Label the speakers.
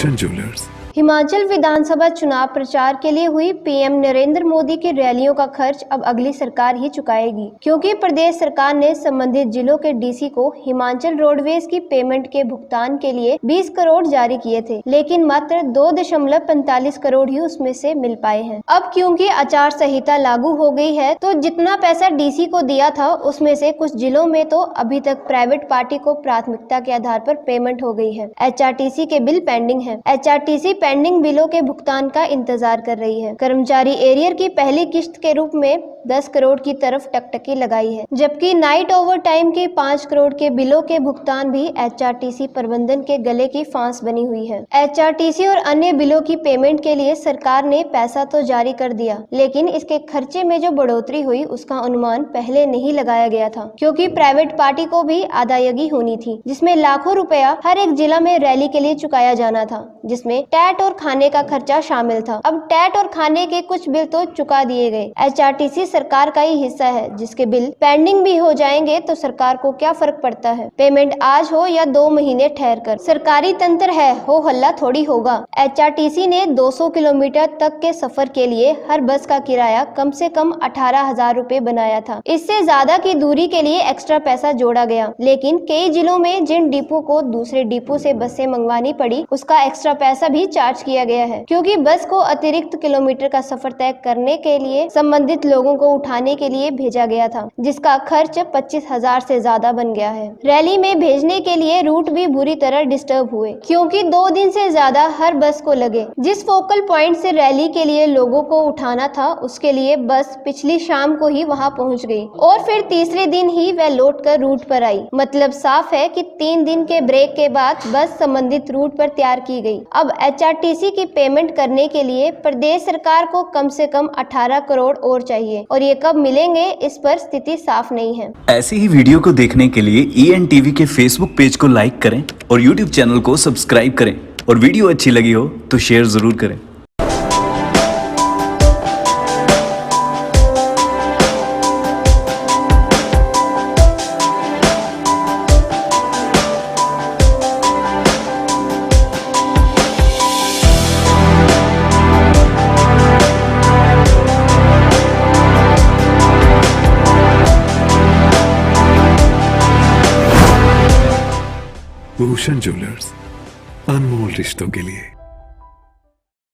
Speaker 1: Bhushan jewellers.
Speaker 2: Himachal विधानसभा चुनाव प्रचार के लिए हुई पीएम नरेंद्र मोदी की रैलियों का खर्च अब अगली सरकार ही चुकाएगी, क्योंकि प्रदेश सरकार ने संबंधित जिलों के डीसी को हिमाचल रोडवेज की पेमेंट के भुगतान के लिए 20 करोड़ जारी किए थे, लेकिन मात्र 2.45 करोड़ ही उसमें से मिल पाए हैं। अब क्योंकि आचार संहिता लागू हो गई है, तो जितना पैसा डीसी को दिया था उसमें से कुछ जिलों में तो अभी तक प्राइवेट पार्टी को प्राथमिकता के आधार पर पेमेंट हो गई है। HRTC के बिल पेंडिंग है। HRTC पेंडिंग बिलों के भुगतान का इंतजार कर रही है। कर्मचारी एरियर की पहली किश्त के रूप में 10 करोड़ की तरफ टकटकी लगाई है, जबकि नाइट ओवर टाइम के 5 करोड़ के बिलों के भुगतान भी HRTC प्रबंधन के गले की फांस बनी हुई है। HRTC और अन्य बिलों की पेमेंट के लिए सरकार ने पैसा तो जारी कर दिया, लेकिन इसके खर्चे में जो बढ़ोतरी हुई उसका अनुमान पहले नहीं लगाया गया था, क्योंकि प्राइवेट पार्टी को भी अदायगी होनी थी, जिसमें लाखों रुपया हर एक जिला में रैली के लिए चुकाया जाना था, जिसमें टैट और खाने का खर्चा शामिल था। अब टैट और खाने के कुछ बिल तो चुका दिए गए। HRTC सरकार का ही हिस्सा है, जिसके बिल पेंडिंग भी हो जाएंगे तो सरकार को क्या फर्क पड़ता है। पेमेंट आज हो या 2 महीने ठहर कर, सरकारी तंत्र है, हो हल्ला थोड़ी होगा। HRTC ने 200 किलोमीटर तक के सफर के लिए हर बस का किराया कम से कम 18,000 रुपए बनाया था। इससे ज्यादा की दूरी के लिए एक्स्ट्रा पैसा जोड़ा गया, लेकिन कई जिलों में जिन डिपो को दूसरे डिपो से बसें मंगवानी पड़ी, उसका एक्स्ट्रा पैसा भी चार्ज किया गया है, क्योंकि बस को अतिरिक्त किलोमीटर का सफर तय करने के लिए संबंधित लोगों को उठाने के लिए भेजा गया था, जिसका खर्च 25,000 से ज्यादा बन गया है। रैली में भेजने के लिए रूट भी बुरी तरह डिस्टर्ब हुए, क्योंकि 2 दिन से ज्यादा हर बस को लगे। जिस फोकल पॉइंट से रैली के लिए लोगों को उठाना था, उसके लिए बस पिछली शाम को ही वहां पहुंच गई और फिर तीसरे दिन ही वह लौट कर रूट पर आई। मतलब साफ है कि 3 दिन के ब्रेक के बाद बस संबंधित रूट पर तैयार की गई। अब HRTC की पेमेंट करने के लिए प्रदेश सरकार को कम से कम 18 करोड़ और चाहिए, और ये कब मिलेंगे इस पर स्थिति साफ नहीं है।
Speaker 3: ऐसी ही वीडियो को देखने के लिए ENTV के फेसबुक पेज को लाइक करें और YouTube चैनल को सब्सक्राइब करें, और वीडियो अच्छी लगी हो तो शेयर जरूर करें।
Speaker 1: भूषण ज्वेलर्स, अनमोल रिश्तों के लिए।